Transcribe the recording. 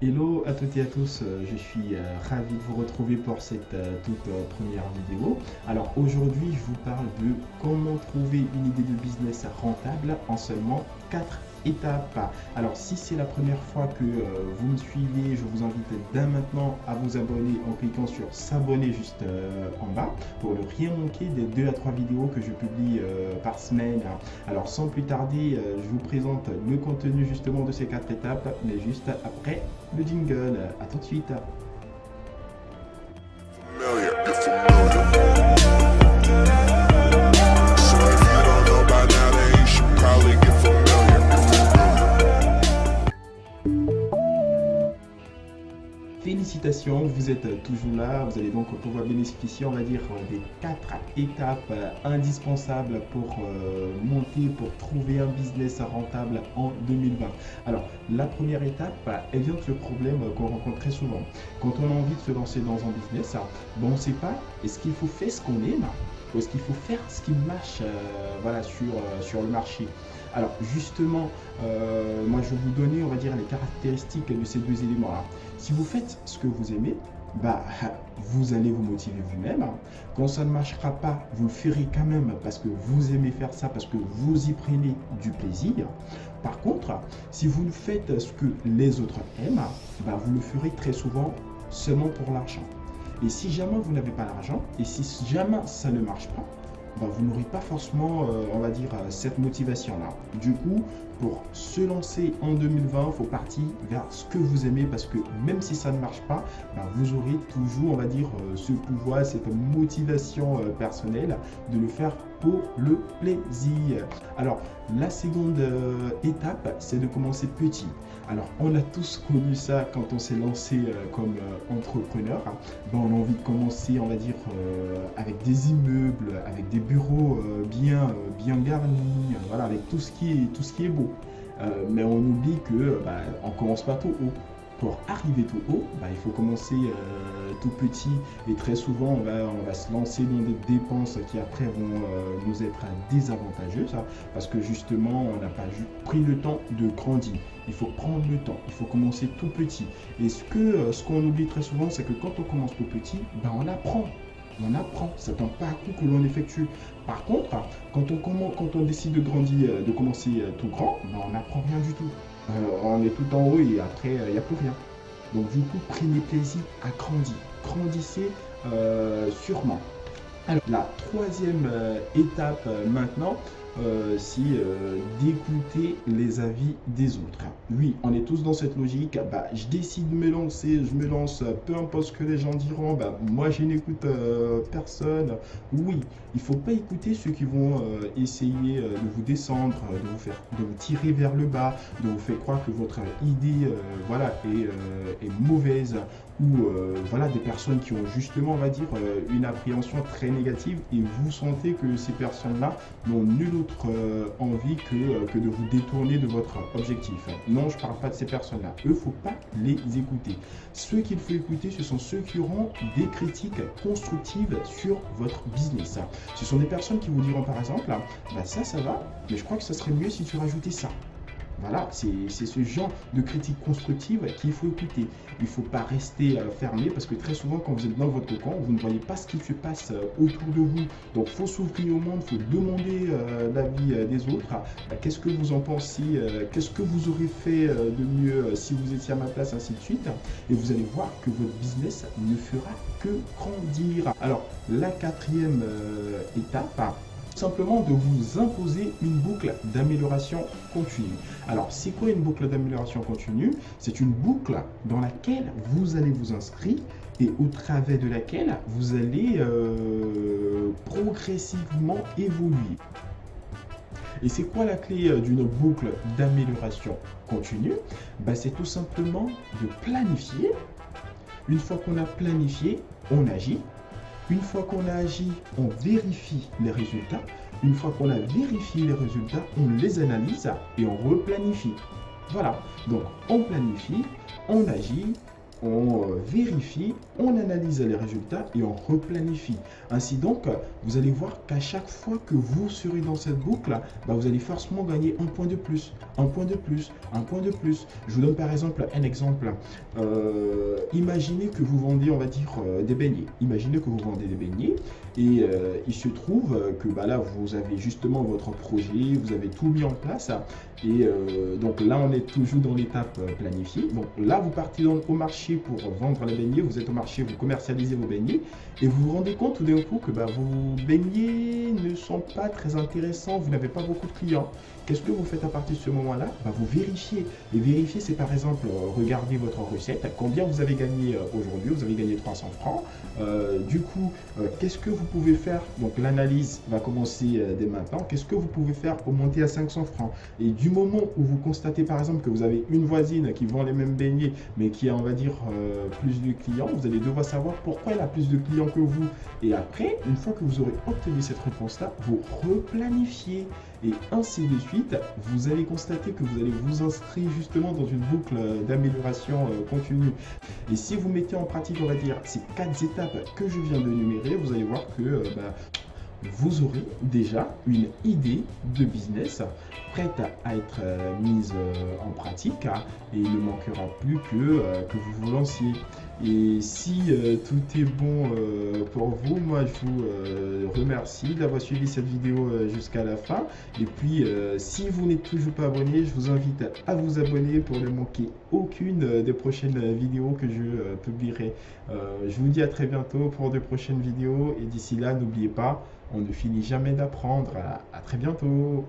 Hello à toutes et à tous, je suis ravi de vous retrouver pour cette toute première vidéo. Alors aujourd'hui je vous parle de comment trouver une idée de business rentable en seulement 4 étapes. Alors si c'est la première fois que vous me suivez, je vous invite dès maintenant à vous abonner en cliquant sur s'abonner juste en bas pour ne rien manquer des 2 à 3 vidéos que je publie par semaine. Alors sans plus tarder, je vous présente le contenu justement de ces 4 étapes, mais juste après le jingle. À tout de suite. Félicitations, vous êtes toujours là, vous allez donc pouvoir bénéficier, on va dire, des 4 étapes indispensables pour monter, pour trouver un business rentable en 2020. Alors, la première étape, elle vient de ce problème qu'on rencontre très souvent. Quand on a envie de se lancer dans un business, on ne sait pas, est-ce qu'il faut faire ce qu'on aime ou est-ce qu'il faut faire ce qui marche voilà, sur le marché. Alors justement, moi je vais vous donner, on va dire, les caractéristiques de ces deux éléments-là. Si vous faites ce que vous aimez, vous allez vous motiver vous-même. Quand ça ne marchera pas, vous le ferez quand même parce que vous aimez faire ça, parce que vous y prenez du plaisir. Par contre, si vous faites ce que les autres aiment, vous le ferez très souvent seulement pour l'argent. Et si jamais vous n'avez pas l'argent, et si jamais ça ne marche pas, vous n'aurez pas forcément, on va dire, cette motivation-là. Du coup, pour se lancer en 2020, il faut partir vers ce que vous aimez parce que même si ça ne marche pas, vous aurez toujours, on va dire, ce pouvoir, cette motivation personnelle de le faire pour le plaisir. Alors, la seconde étape, c'est de commencer petit. Alors, on a tous connu ça quand on s'est lancé comme entrepreneur. On a envie de commencer, on va dire, avec des immeubles, avec des bureaux bien garnis, voilà, avec tout ce qui est beau. Mais on oublie que on commence pas tout haut. Pour arriver tout haut, il faut commencer tout petit et très souvent on va se lancer dans des dépenses qui après vont nous être désavantageuses parce que justement on n'a pas pris le temps de grandir. Il faut prendre le temps, il faut commencer tout petit. Et ce qu'on oublie très souvent, c'est que quand on commence tout petit, on apprend. On apprend, c'est un parcours que l'on effectue. Par contre, quand on décide de grandir, de commencer tout grand, on n'apprend rien du tout. On est tout en haut et après, il n'y a plus rien. Donc du coup, prenez plaisir à grandir. Grandissez sûrement. Alors, la troisième étape maintenant, c'est d'écouter les avis des autres. Oui, on est tous dans cette logique. Je décide de me lancer, je me lance, peu importe ce que les gens diront. Moi, je n'écoute personne. Oui, il ne faut pas écouter ceux qui vont essayer de vous descendre, de vous tirer vers le bas, de vous faire croire que votre idée est mauvaise ou des personnes qui ont justement, on va dire, une appréhension très négative et vous sentez que ces personnes-là n'ont nulle autre envie que de vous détourner de votre objectif. Non, je ne parle pas de ces personnes-là. Eux, il ne faut pas les écouter. Ceux qu'il faut écouter, ce sont ceux qui auront des critiques constructives sur votre business. Ce sont des personnes qui vous diront par exemple, ça va, mais je crois que ça serait mieux si tu rajoutais ça. Voilà, c'est ce genre de critique constructive qu'il faut écouter. Il ne faut pas rester fermé parce que très souvent, quand vous êtes dans votre camp, vous ne voyez pas ce qui se passe autour de vous. Donc, il faut s'ouvrir au monde, il faut demander l'avis des autres. Qu'est-ce que vous en pensez? Qu'est-ce que vous aurez fait de mieux si vous étiez à ma place, ainsi de suite. Et vous allez voir que votre business ne fera que grandir. Alors, la quatrième étape, simplement de vous imposer une boucle d'amélioration continue. Alors, c'est quoi une boucle d'amélioration continue? C'est une boucle dans laquelle vous allez vous inscrire et au travers de laquelle vous allez progressivement évoluer. Et c'est quoi la clé d'une boucle d'amélioration continue? C'est tout simplement de planifier. Une fois qu'on a planifié, on agit. Une fois qu'on a agi, on vérifie les résultats. Une fois qu'on a vérifié les résultats, on les analyse et on replanifie. Voilà, donc on planifie, on agit, on vérifie, on analyse les résultats et on replanifie. Ainsi donc, vous allez voir qu'à chaque fois que vous serez dans cette boucle, vous allez forcément gagner un point de plus, un point de plus, un point de plus. Je vous donne par exemple un exemple. Imaginez que vous vendez, on va dire, des beignets. Imaginez que vous vendez des beignets et il se trouve que là, vous avez justement votre projet, vous avez tout mis en place. Et donc là, on est toujours dans l'étape planifiée. Donc là, vous partez au marché pour vendre les beignets. Vous êtes au marché, vous commercialisez vos beignets. Et vous vous rendez compte tout d'un coup que vos beignets ne sont pas très intéressants. Vous n'avez pas beaucoup de clients. Qu'est-ce que vous faites à partir de ce moment-là? Vous vérifiez. Et vérifier, c'est par exemple, regarder votre recette. Combien vous avez gagné aujourd'hui? Vous avez gagné 300 francs. Du coup, qu'est-ce que vous pouvez faire? Donc l'analyse va commencer dès maintenant. Qu'est-ce que vous pouvez faire pour monter à 500 francs? Et du moment où vous constatez par exemple que vous avez une voisine qui vend les mêmes beignets, mais qui a, on va dire, plus de clients, vous allez devoir savoir pourquoi elle a plus de clients que vous. Et après, une fois que vous aurez obtenu cette réponse-là, vous replanifiez. Et ainsi de suite, vous allez constater que vous allez vous inscrire justement dans une boucle d'amélioration continue. Et si vous mettez en pratique, on va dire, ces 4 étapes que je viens de numérer, vous allez voir que vous aurez déjà une idée de business prête à être mise en pratique, et il ne manquera plus que vous vous lanciez. Et si tout est bon pour vous, moi je vous remercie d'avoir suivi cette vidéo jusqu'à la fin. Et puis si vous n'êtes toujours pas abonné, je vous invite à vous abonner pour ne manquer aucune des prochaines vidéos que je publierai. Je vous dis à très bientôt pour de prochaines vidéos, et d'ici là, n'oubliez pas, on ne finit jamais d'apprendre. À très bientôt.